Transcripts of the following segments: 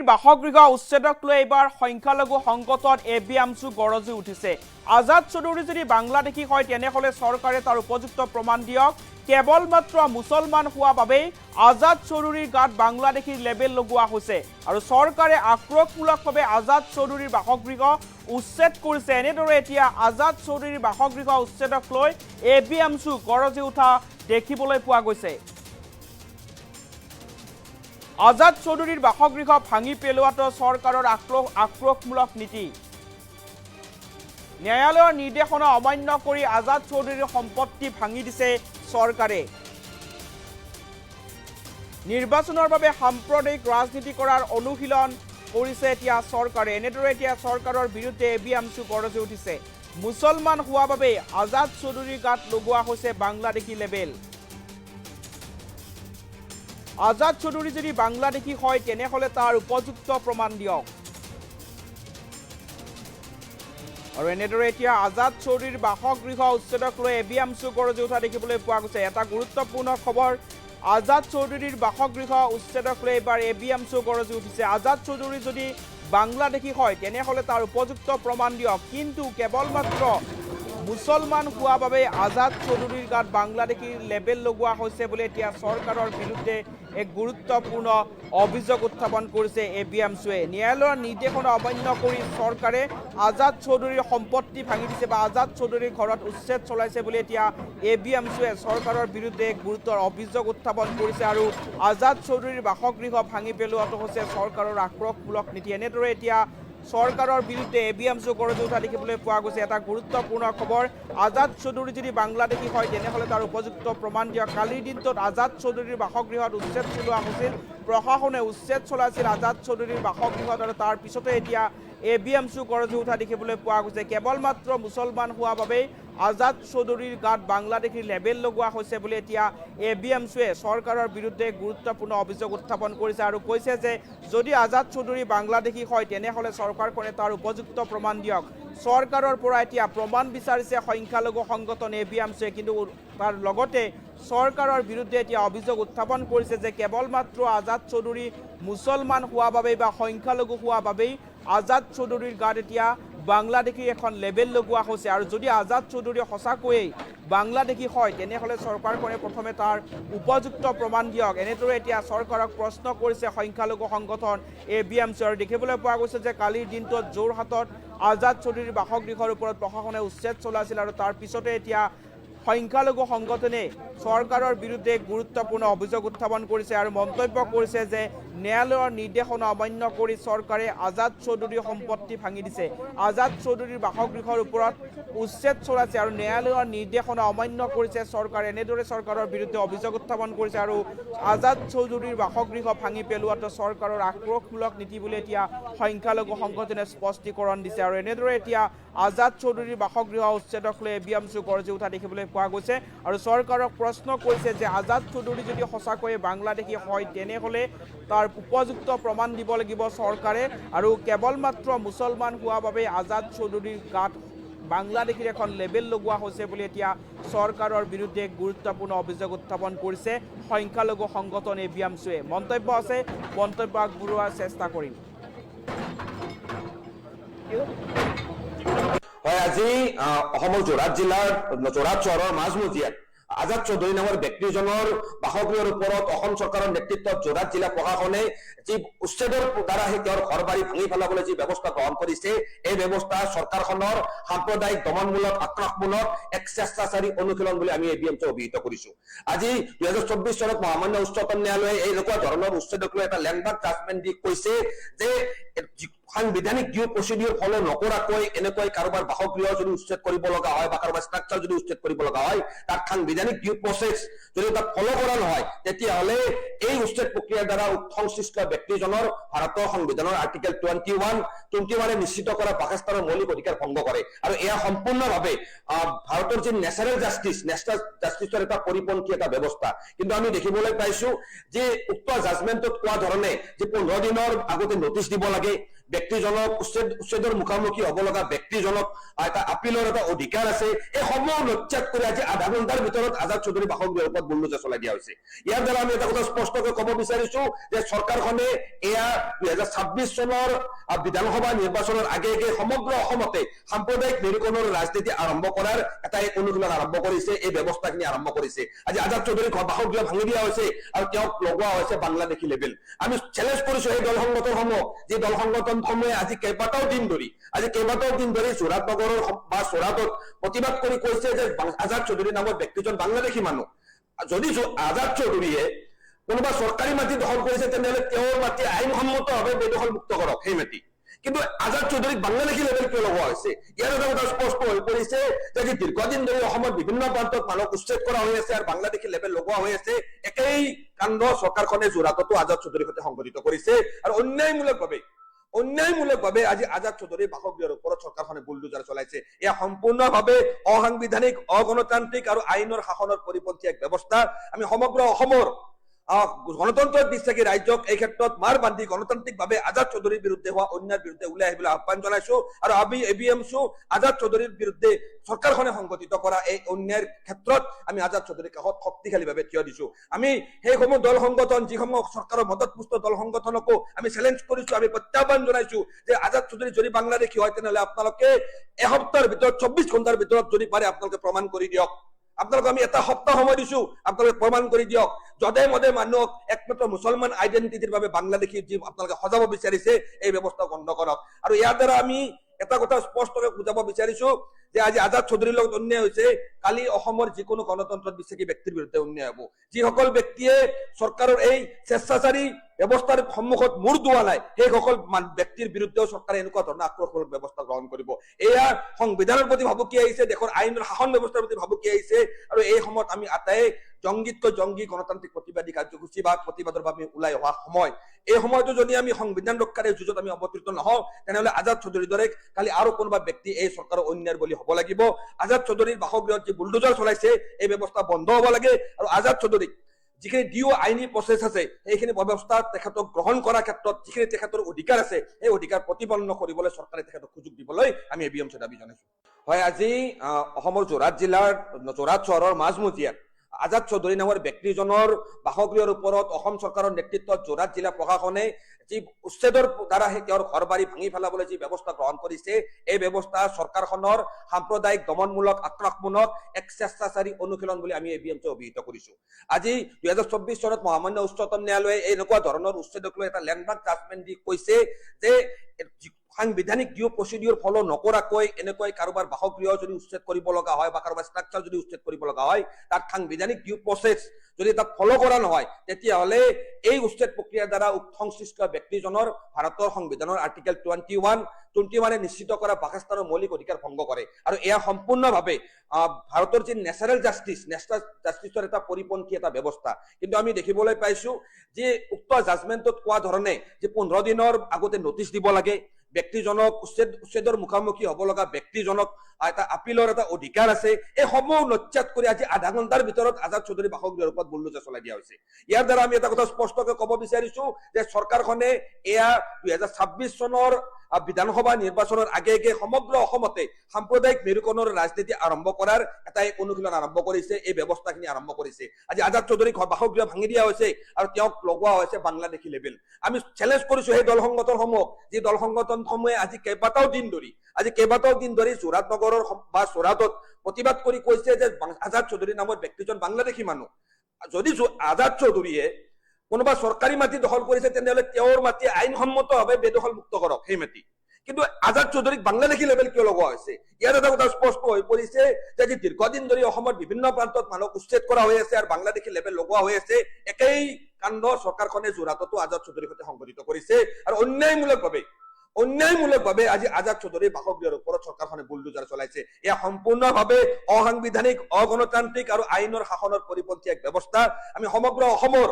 বাসগৃহ উচ্ছেদক লৈ এবাৰ সংখ্যালঘু সংকটত এবিএমছু গৰজি উঠিছে। আজাদ চৌধুৰী যদি বাংলাদেশী হয় তেনেহলে চৰকাৰে তাৰ উপযুক্ত প্ৰমাণ দিয়ক। কেৱল মাত্ৰ মুছলমান হোৱা বাবেই আজাদ চৌধুৰীৰ গাত বাংলাদেশীৰ লেবেল লগোৱা হৈছে আৰু চৰকাৰে আক্ৰোশমূলকভাৱে আজাদ চৌধুৰীৰ বাসগৃহ উচ্ছেদ কৰিছে। এনেদৰে এতিয়া আজাদ চৌধুৰীৰ বাসগৃহ উচ্ছেদক লৈ এবিএমছু গৰজি উঠা দেখিবলৈ পোৱা গৈছে। আজাদ চৌধুৰীৰ বাসগৃহ ভাঙি পেলোৱাটো চৰকাৰৰ আক্ৰোশমূলক নীতি। ন্যায়ালয়ৰ নিৰ্দেশনা অমান্য কৰি আজাদ চৌধুৰীৰ সম্পত্তি ভাঙি দিছে চৰকাৰে। নিৰ্বাচনৰ বাবে সাম্প্ৰদায়িক ৰাজনীতি কৰাৰ অনুশীলন কৰিছে এতিয়া চৰকাৰে। এনেদৰে এতিয়া চৰকাৰৰ বিৰুদ্ধে এবিএমছু গৰজি উঠিছে। মুছলমান হোৱা বাবে আজাদ চৌধুৰীৰ গাত লগোৱা হৈছে বাংলাদেশী লেবেল। আজাদ চৌধুৰী যদি বাংলাদেশী হয় তেনেহলে তাৰ উপযুক্ত প্ৰমাণ দিয়ক। আৰু এনেদৰে এতিয়া আজাদ চৌধুৰীৰ বাসগৃহ উচ্ছেদক লৈ এবিএমছু গৰজি উঠা দেখিবলৈ পোৱা গৈছে। এটা গুৰুত্বপূৰ্ণ খবৰ, আজাদ চৌধুৰীৰ বাসগৃহ উচ্ছেদক লৈ এবাৰ এবিএমছু গৰজি উঠিছে। আজাদ চৌধুৰী যদি বাংলাদেশী হয় তেনেহলে তাৰ উপযুক্ত প্ৰমাণ দিয়ক। কিন্তু কেৱল মাত্ৰ মুছলমান হোৱা বাবে আজাদ চৌধুৰীৰ গাত বাংলাদেশীৰ লেবেল লগোৱা হৈছে বুলি এতিয়া চৰকাৰৰ বিৰুদ্ধে এক গুৰুত্বপূৰ্ণ অভিযোগ উত্থাপন কৰিছে এবিএমছুৱে। ন্যায়ালয়ৰ নিৰ্দেশনা অমান্য কৰি চৰকাৰে আজাদ চৌধুৰীৰ সম্পত্তি ভাঙি দিছে বা আজাদ চৌধুৰীৰ ঘৰত উচ্ছেদ চলাইছে বুলি এতিয়া এবিএমছুৱে চৰকাৰৰ বিৰুদ্ধে এক গুৰুতৰ অভিযোগ উত্থাপন কৰিছে আৰু আজাদ চৌধুৰীৰ বাসগৃহ ভাঙি পেলোৱাটো হৈছে চৰকাৰৰ আক্ৰোশমূলক নীতি। এনেদৰে এতিয়া চৰকাৰৰ বিৰুদ্ধে এবিএমছু গৰজি উঠা দেখিবলৈ পোৱা গৈছে। এটা গুৰুত্বপূৰ্ণ খবৰ, আজাদ চৌধুৰী যদি বাংলাদেশী হয় তেনেহলে তাৰ উপযুক্ত প্ৰমাণ দিয়ক। কালিৰ দিনটোত আজাদ চৌধুৰীৰ বাসগৃহত উচ্ছেদ চলোৱা হৈছিল, প্ৰশাসনে উচ্ছেদ চলাইছিল আজাদ চৌধুৰীৰ বাসগৃহত আৰু তাৰ পিছতে এতিয়া এবিএমছু গৰজি উঠা দেখিবলৈ পোৱা গৈছে। কেৱল মাত্ৰ মুছলমান হোৱা বাবেই আজাদ চৌধুৰীৰ গাত বাংলাদেশীৰ লেবেল লগোৱা হৈছে বুলি এতিয়া এবিএমছুৱে চৰকাৰৰ বিৰুদ্ধে গুৰুত্বপূৰ্ণ অভিযোগ উত্থাপন কৰিছে আৰু কৈছে যে যদি আজাদ চৌধুৰী বাংলাদেশী হয় তেনেহলে চৰকাৰখনে তাৰ উপযুক্ত প্ৰমাণ দিয়ক। চৰকাৰৰ পৰা এতিয়া প্ৰমাণ বিচাৰিছে সংখ্যালঘু সংগঠন এবিএমছুৱে, কিন্তু তাৰ লগতে চৰকাৰৰ বিৰুদ্ধে এতিয়া অভিযোগ উত্থাপন কৰিছে যে কেৱল মাত্ৰ আজাদ চৌধুৰী মুছলমান হোৱা বাবেই বা সংখ্যালঘু হোৱা বাবেই আজাদ চৌধুৰীৰ গাত এতিয়া বাংলাদেশীৰ এখন লেবেল লগোৱা হৈছে। আৰু যদি আজাদ চৌধুৰী সঁচাকৈয়ে বাংলাদেশী হয় তেনেহলে চৰকাৰখনে প্ৰথমে তাৰ উপযুক্ত প্ৰমাণ দিয়ক। এনেদৰে এতিয়া চৰকাৰক প্ৰশ্ন কৰিছে সংখ্যালঘু সংগঠন এবিএমছু। আৰু দেখিবলৈ পোৱা গৈছে যে কালিৰ দিনটোত যোৰহাটত আজাদ চৌধুৰীৰ বাসগৃহৰ ওপৰত প্ৰশাসনে উচ্ছেদ চলাইছিল আৰু তাৰ পিছতে এতিয়া সংখ্যালঘু সংগঠনে চৰকাৰৰ বিৰুদ্ধে গুৰুত্বপূৰ্ণ অভিযোগ উত্থাপন কৰিছে আৰু মন্তব্য কৰিছে যে ন্যায়ালয়ৰ নিৰ্দেশনা অমান্য কৰি চৰকাৰে আজাদ চৌধুৰীৰ সম্পত্তি ভাঙি দিছে, আজাদ চৌধুৰীৰ বাসগৃহৰ ওপৰত উচ্ছেদ চলাইছে আৰু ন্যায়ালয়ৰ নিৰ্দেশনা অমান্য কৰিছে চৰকাৰে। এনেদৰে চৰকাৰৰ বিৰুদ্ধে অভিযোগ উত্থাপন কৰিছে আৰু আজাদ চৌধুৰীৰ বাসগৃহ ভাঙি পেলোৱাটো চৰকাৰৰ আক্ৰোশমূলক নীতি বুলি এতিয়া সংখ্যালঘু সংগঠনে স্পষ্টীকৰণ দিছে। আৰু এনেদৰে এতিয়া আজাদ চৌধুৰীৰ বাসগৃহ উচ্ছেদক লৈ এবিএমছু গৰজি উঠা দেখিবলৈ পোৱা গৈছে আৰু চৰকাৰক প্ৰশ্ন কৰিছে যে আজাদ চৌধুৰী যদি সঁচাকৈয়ে বাংলাদেশী হয় তেনেহলে তাৰ উপযুক্ত প্ৰমাণ দিব লাগিব চৰকাৰে। আৰু কেৱল মাত্ৰ মুছলমান হোৱা বাবে আজাদ চৌধুৰীৰ গাত বাংলাদেশীৰ এখন লেবেল লগোৱা হৈছে বুলি এতিয়া চৰকাৰৰ বিৰুদ্ধে গুৰুত্বপূৰ্ণ অভিযোগ উত্থাপন কৰিছে সংখ্যালঘু সংগঠন এবিএমছুৱে। মন্তব্য আছে, মন্তব্য আগবঢ়োৱাৰ চেষ্টা কৰিম। হয়, আজি অসমৰ যোৰহাট জিলাৰ যোৰহাট চহৰৰ মাজমজিয়াত আজাদ চৌধুৰী নামৰ ব্যক্তিজনৰ বাসগৃহৰ ওপৰত অসম চৰকাৰৰ নেতৃত্বত যোৰহাট জিলা প্ৰশাসনে যি উচ্ছেদৰ দ্বাৰা সেই তেওঁৰ ঘৰ বাৰী ভাঙি পেলাবলৈ যি ব্যৱস্থা গ্ৰহণ কৰিছে, এই ব্যৱস্থা চৰকাৰখনৰ সাম্প্ৰদায়িক দমনমূলক আক্ৰমণমূলক এক স্বেচ্ছাচাৰী অনুশীলন বুলি আমি এবিএমছুৱে অভিহিত কৰিছো। আজি 2024 চনত মহামান্য উচ্চতম ন্যায়ালয়ে এনেকুৱা ধৰণৰ উচ্ছেদক লৈ এটা লেণ্ডমাৰ্ক জাজমেণ্ট দি কৈছে যে সাংবিধানিক ডিউ প্ৰচিডিউৰ ফলো নকৰাকৈ এনেকৈ কাৰোবাৰ বাসগৃহ যদি উচ্ছেদ কৰিব লগা হয় বা কাৰোবাৰ ষ্ট্ৰাকচাৰ যদি উচ্ছেদ কৰিব লগা হয়, তাত সাংবিধানিক ডিউ প্ৰচেছ যদি তাত ফলো কৰা নহয় তেতিয়াহ'লে এই উচ্ছেদ প্ৰক্ৰিয়াৰ দ্বাৰা সংশ্লিষ্ট ব্যক্তিজনৰ ভাৰতৰ সংবিধানৰ আৰ্টিকেল 21 নিশ্চিত কৰা বাসস্থানৰ মৌলিক অধিকাৰ ভংগ কৰে আৰু এয়া সম্পূৰ্ণভাৱে ভাৰতৰ যি নেচাৰেল জাষ্টিছৰ এটা পৰিপন্থী এটা ব্যৱস্থা। কিন্তু আমি দেখিবলৈ পাইছো যে উক্ত জাজমেণ্টত কোৱা ধৰণে যে 15 দিনৰ আগতে নটিচ দিব লাগে, ব্যক্তিজনক উচ্ছেদৰ মুখামুখি হ'ব লগা ব্যক্তিজনক এটা আপিলৰ এটা অধিকাৰ আছে এই সমূহ নজ্জাত কৰি আজি আধা ঘণ্টাৰ ভিতৰত আজাদ চৌধুৰী বাসগৃহৰ ওপৰত বুলডোজাৰ চলাই দিয়া হৈছে ইয়াৰ দ্বাৰা আমি এটা কথা স্পষ্টকৈ ক'ব বিচাৰিছো যে চৰকাৰখনে এয়া 2026 চনৰ বিধানসভা নিৰ্বাচনৰ আগে সমগ্ৰ অসমতে সাম্প্ৰদায়িক নিৰীক্ষণৰ ৰাজনীতি আৰম্ভ কৰাৰ এটা অনুশীলন আৰম্ভ কৰিছে এই ব্যৱস্থাখিনি আৰম্ভ কৰিছে আজি আজাদ চৌধুৰীৰ বাসগৃহ ভাঙি দিয়া হৈছে আৰু তেওঁক লগোৱা হৈছে বাংলাদেশী লেভেল আমি চ্যালেঞ্জ কৰিছো এই দল সংগঠনসমূহ যে দল সংগঠনসমূহে আজি কেইবাটাও দিন ধৰি যোৰহাট নগৰৰ বা চোৰাটত প্ৰতিবাদ কৰি কৈছে যে আজাদ চৌধুৰী নামৰ ব্যক্তিজন বাংলাদেশী মানুহ যদি আজাদ চৌধুৰীয়ে কোনোবা চৰকাৰী মাটি দখল কৰিছে তেনেহলে তেওঁৰ মাটি আইনসন্মতভাৱে বেদখল মুক্ত কৰক সেই মাটি কিন্তু আজাদ চৌধুৰীক বাংলাদেশী লেভেল কিয় লগোৱা হৈছে ইয়াৰ এটা কথা স্পষ্ট হৈ পৰিছে যে দীৰ্ঘদিন ধৰি অসমৰ বিভিন্ন প্ৰান্তত মানুহ উচ্ছেদ কৰা হৈ আছে আৰু বাংলাদেশী লেভেল লগোৱা হৈ আছে একেই কাণ্ড চৰকাৰখনে যোৰহাটতো আজাদ চৌধুৰীৰ সৈতে সংঘটিত কৰিছে আৰু অন্যায়মূলকভাৱে আজি আজাদ চৌধুৰীৰ বাসগৃহৰ ওপৰত চৰকাৰখনে বুলডোজাৰ চলাইছে এয়া সম্পূৰ্ণভাৱে অসাংবিধানিক অগণতান্ত্ৰিক আৰু আইনৰ শাসনৰ পৰিপন্থী এক ব্যৱস্থা আমি সমগ্ৰ অসমৰ গণতন্ত্ৰত বিশ্বাসী ৰাজ্যক এই ক্ষেত্ৰত মাৰ বান্ধি গণতান্ত্ৰিকভাৱে আজাদ চৌধুৰীৰ বিৰুদ্ধে হোৱা অন্যায়ৰ বিৰুদ্ধে ওলাই আহিবলৈ আহ্বান জনাইছো আৰু আমি এবিএমছো আজাদ চৌধুৰীৰ বিৰুদ্ধে চৰকাৰখনে সংগঠিত কৰা এই অন্যায়ৰ ক্ষেত্ৰত আমি আজাদ চৌধুৰীৰ কাষত শক্তিশালীভাৱে থিয় দিছো আমি সেইসমূহ দল সংগঠন যিসমূহ চৰকাৰৰ মদতপুষ্ট দল সংগঠনকো আমি চ্যালেঞ্জ কৰিছো আমি প্ৰত্যাহ্বান জনাইছো যে আজাদ চৌধুৰী যদি বাংলাদেশী হয় তেনেহলে আপোনালোকে এসপ্তাহৰ ভিতৰত 24 ঘণ্টাৰ ভিতৰত যদি পাৰে আপোনালোকে প্ৰমাণ কৰি দিয়ক আপোনালোক আমি এটা সপ্তাহ সময় দিছো আপোনালোকে প্ৰমাণ কৰি দিয়ক যদে মদে মানুহক একমাত্ৰ মুছলমান আইডেন্টিটিৰ বাবে বাংলাদেশী যি আপোনালোকে সজাব বিচাৰিছে এই ব্যৱস্থা বন্ধ কৰক আৰু ইয়াৰ দ্বাৰা আমি এটা কথা স্পষ্টকৈ বুজাব বিচাৰিছো যে আজি আজাদ চৌধুৰীৰ লগত অন্যায় হৈছে কালি অসমৰ যিকোনো গণতন্ত্ৰত বিশ্বাসী ব্যক্তিৰ বিৰুদ্ধে অন্যায় হ'ব যিসকল ব্যক্তিয়ে চৰকাৰৰ এই স্বেচ্ছাচাৰী ব্যৱস্থাৰ সন্মুখত মূৰ দোৱা নাই সেইসকল ব্যক্তিৰ বিৰুদ্ধেও চৰকাৰে এনেকুৱা ধৰণৰ আক্ৰমণমূলক ব্যৱস্থা গ্ৰহণ কৰিব এয়া সংবিধানৰ প্ৰতি ভাবুকি আহিছে দেশৰ আইনৰ শাসন ব্যৱস্থাৰ প্ৰতি ভাবুকি আহিছে আৰু এই সময়ত আমি আটাই জংগীতকৈ জংগী গণতান্ত্ৰিক প্ৰতিবাদী কাৰ্যসূচী বা প্ৰতিবাদৰ বাবে ওলাই অহা সময় এই সময়তো যদি আমি সংবিধান ৰক্ষাৰ এই যুঁজত আমি অৱতীৰ্ণ নহওঁ তেনেহলে আজাদ চৌধুৰীৰ দৰে কালি আৰু কোনোবা ব্যক্তি এই চৰকাৰৰ অন্যায়ৰ বলি হ'ব লাগিব আজাদ চৌধুৰীৰ বাসগৃহত যি বুলডোজাৰ চলাইছে এই ব্যৱস্থা বন্ধ হ'ব লাগে আৰু আজাদ চৌধুৰীক যিখিনি ডিও আইনী প্ৰচেছ আছে সেইখিনি ব্যৱস্থা তেখেতক গ্ৰহণ কৰাৰ ক্ষেত্ৰত যিখিনি তেখেতৰ অধিকাৰ আছে সেই অধিকাৰ প্ৰতিপন্ন কৰিবলৈ চৰকাৰে তেখেতক সুযোগ দিবলৈ আমি এবিএমচি দাবী জনাইছো হয় আজি অসমৰ যোৰহাট জিলাৰ যোৰহাট চহৰৰ মাজমজিয়াত আজাদ চৌধুৰী নামৰ ব্যক্তিজনৰ বাসগৃহৰ ওপৰত অসম চৰকাৰৰ নেতৃত্বত যোৰহাট জিলা প্ৰশাসনে যি উচ্ছেদৰ দ্বাৰা তেওঁৰ ঘৰ বাৰী ভাঙি পেলাবলৈ যি ব্যৱস্থা গ্ৰহণ কৰিছে এই ব্যৱস্থা চৰকাৰখনৰ সাম্প্ৰদায়িক দমনমূলক আক্ৰমণক এক স্বেচ্ছাচাৰী অনুশীলন বুলি আমি এবিএমচি অভিহিত কৰিছো আজি 2024 চনত মহামান্য উচ্চতম ন্যায়ালয়ে এনেকুৱা ধৰণৰ উচ্ছেদক লৈ এটা লেণ্ডমাৰ্ক জাজমেণ্ট দি কৈছে যে সাংবিধানিক ডিউ প্ৰচিডিউৰ ফলো নকৰাকৈ এনেকৈ কাৰোবাৰ বাসগৃহ যদি উচ্ছেদ কৰিব লগা হয় বা কাৰোবাৰ ষ্ট্ৰাকচাৰ যদি উচ্ছেদ কৰিব লগা হয় তাত সাংবিধানিক ডিউ প্ৰচেছ যদি তাত ফলো কৰা নহয় তেতিয়াহ'লে এই উচ্ছেদ প্ৰক্ৰিয়াৰ দ্বাৰা সংশ্লিষ্ট ব্যক্তিজনৰ ভাৰতৰ সংবিধানৰ আৰ্টিকেল 21 নিশ্চিত কৰা বাসস্থানৰ মৌলিক অধিকাৰ ভংগ কৰে আৰু এয়া সম্পূৰ্ণভাৱে ভাৰতৰ যি নেচাৰেল জাষ্টিছৰ এটা পৰিপন্থী এটা ব্যৱস্থা কিন্তু আমি দেখিবলৈ পাইছো যে উক্ত জাজমেণ্টত কোৱা ধৰণে যে 15 দিনৰ আগতে নটিচ দিব লাগে ব্যক্তিজনক উচ্ছেদৰ মুখামুখি হ'ব লগা ব্যক্তিজনক এটা আপিলৰ এটা অধিকাৰ আছে এই সমূহ নজ্জাত কৰি আজি আধা ঘণ্টাৰ ভিতৰত আজাদ চৌধুৰী বাসগৃহৰ ওপৰত বুলডোজাৰ চলাই দিয়া হৈছে ইয়াৰ দ্বাৰা আমি এটা কথা স্পষ্টকৈ ক'ব বিচাৰিছো যে চৰকাৰখনে এয়া 2026 চনৰ বিধানসভা নিৰ্বাচনৰ আগে সমগ্ৰ অসমতে সাম্প্ৰদায়িক নিৰীক্ষণৰ ৰাজনীতি আৰম্ভ কৰাৰ এটা অনুশীলন আৰম্ভ কৰিছে এই ব্যৱস্থাখিনি আৰম্ভ কৰিছে আজি আজাদ চৌধুৰীক বাসগৃহ ভাঙি দিয়া হৈছে আৰু তেওঁক লগোৱা হৈছে বাংলাদেশী লেভেল আমি চ্যালেঞ্জ কৰিছো সেই দল সংগঠনসমূহ যি দল সংগঠনসমূহে আজি কেইবাটাও দিন ধৰি যোৰহাট নগৰৰ বা চোৰাটত প্ৰতিবাদ কৰি কৈছে যে আজাদ চৌধুৰী নামৰ ব্যক্তিজন বাংলাদেশী মানুহ যদি আজাদ চৌধুৰীয়ে কোনোবা চৰকাৰী মাটি দখল কৰিছে তেনেহলে তেওঁৰ মাটি আইনসন্মতভাৱে বেদখল মুক্ত কৰক সেই মাটি কিন্তু আজাদ চৌধুৰীক বাংলাদেশী লেভেল কিয় লগোৱা হৈছে ইয়াৰ এটা কথা স্পষ্ট হৈ পৰিছে যে দীৰ্ঘদিন ধৰি অসমৰ বিভিন্ন প্ৰান্তত মানুহক উচ্ছেদ কৰা হৈ আছে আৰু বাংলাদেশী লেভেল লগোৱা হৈ আছে একেই কাণ্ড চৰকাৰখনে যোৰহাটতো আজাদ চৌধুৰীৰ সৈতে সংঘটিত কৰিছে আৰু অন্যায়মূলকভাৱে আজি আজাদ চৌধুৰীৰ বাসগৃহৰ ওপৰত চৰকাৰখনে বুলডোজাৰ চলাইছে এয়া সম্পূৰ্ণভাৱে অসাংবিধানিক অগণতান্ত্ৰিক আৰু আইনৰ শাসনৰ পৰিপন্থী এক ব্যৱস্থা আমি সমগ্ৰ অসমৰ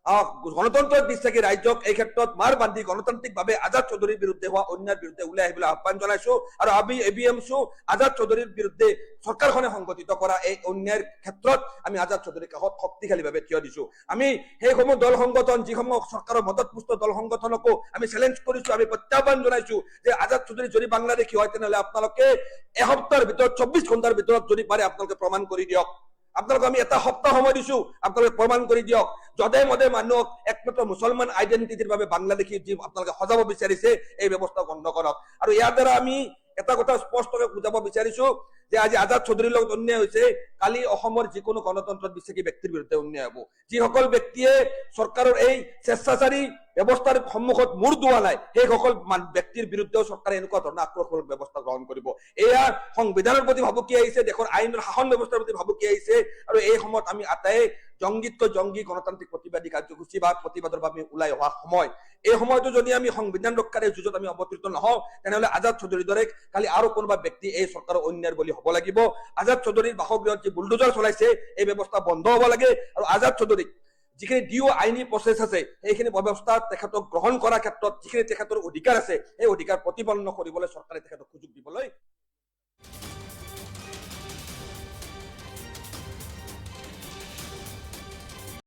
গণতন্ত্ৰত বিশ্বাসী ৰাজ্যক এই ক্ষেত্ৰত মাৰ বান্ধি গণতান্ত্ৰিকভাৱে আজাদ চৌধুৰীৰ বিৰুদ্ধে হোৱা অন্যায়ৰ বিৰুদ্ধে ওলাই আহিবলৈ আহ্বান জনাইছো আৰু আমি ABMCও আজাদ চৌধুৰীৰ বিৰুদ্ধে চৰকাৰখনে সংগঠিত কৰা এই অন্যায়ৰ ক্ষেত্ৰত আমি আজাদ চৌধুৰীৰ কাষত শক্তিশালীভাৱে থিয় দিছো আমি সেইসমূহ দল সংগঠন যিসমূহ চৰকাৰৰ মদতপুষ্ট দল সংগঠনকো আমি চেলেঞ্জ কৰিছো আমি প্ৰত্যাহ্বান জনাইছো যে আজাদ চৌধুৰী যদি বাংলাদেশী হয় তেনেহলে আপোনালোকে এসপ্তাহৰ ভিতৰত 24 ঘণ্টাৰ ভিতৰত যদি পাৰে আপোনালোকে প্ৰমাণ কৰি দিয়ক আপোনালোকে আমি এটা সপ্তাহ সময় দিছো আপোনালোকে প্ৰমাণ কৰি দিয়ক যদে মদে মানুহক একমাত্ৰ মুছলমান আইডেন্টিটিৰ বাবে বাংলাদেশী যি আপোনালোকে সজাব বিচাৰিছে এই ব্যৱস্থা বন্ধ কৰক আৰু ইয়াৰ দ্বাৰা আমি এটা কথা স্পষ্টকৈ বুজাব বিচাৰিছো যে আজি আজাদ চৌধুৰীৰ লগত অন্যায় হৈছে কালি অসমৰ যিকোনো গণতন্ত্ৰত বিশ্বাসী ব্যক্তিৰ বিৰুদ্ধে অন্যায় হ'ব যিসকল ব্যক্তিয়ে চৰকাৰৰ এই স্বেচ্ছাচাৰী ব্যৱস্থাৰ সন্মুখত মূৰ দোৱা নাই সেইসকল ব্যক্তিৰ বিৰুদ্ধেও চৰকাৰে এনেকুৱা ধৰণৰ আক্ৰমণমূলক ব্যৱস্থা গ্ৰহণ কৰিব এয়া সংবিধানৰ প্ৰতি ভাবুকি আহিছে দেশৰ আইনৰ শাসন ব্যৱস্থাৰ প্ৰতি ভাবুকি আহিছে আৰু এই সময়ত আমি আটাই জংগীতকৈ জংগী গণতান্ত্ৰিক প্ৰতিবাদী কাৰ্যসূচী বা প্ৰতিবাদৰ বাবে ওলাই অহা সময় এই সময়তো যদি আমি সংবিধান ৰক্ষাৰ এই যুঁজত আমি অৱতীৰ্ণ নহওঁ তেনেহলে আজাদ চৌধুৰীৰ দৰে কালি আৰু কোনোবা ব্যক্তি এই চৰকাৰৰ অন্যায়ৰ বলি হ'ব লাগিব আজাদ চৌধুৰীৰ বাসগৃহত যি বুলডোজাৰ চলাইছে এই ব্যৱস্থা বন্ধ হ'ব লাগে আৰু আজাদ চৌধুৰীক যিখিনি ডিও আইনী প্ৰচেছ আছে সেইখিনি ব্যৱস্থা তেখেতক গ্ৰহণ কৰাৰ ক্ষেত্ৰত যিখিনি তেখেতৰ অধিকাৰ আছে এই অধিকাৰ প্ৰতিপালন কৰিবলৈ চৰকাৰে তেখেতক সুযোগ দিবলৈ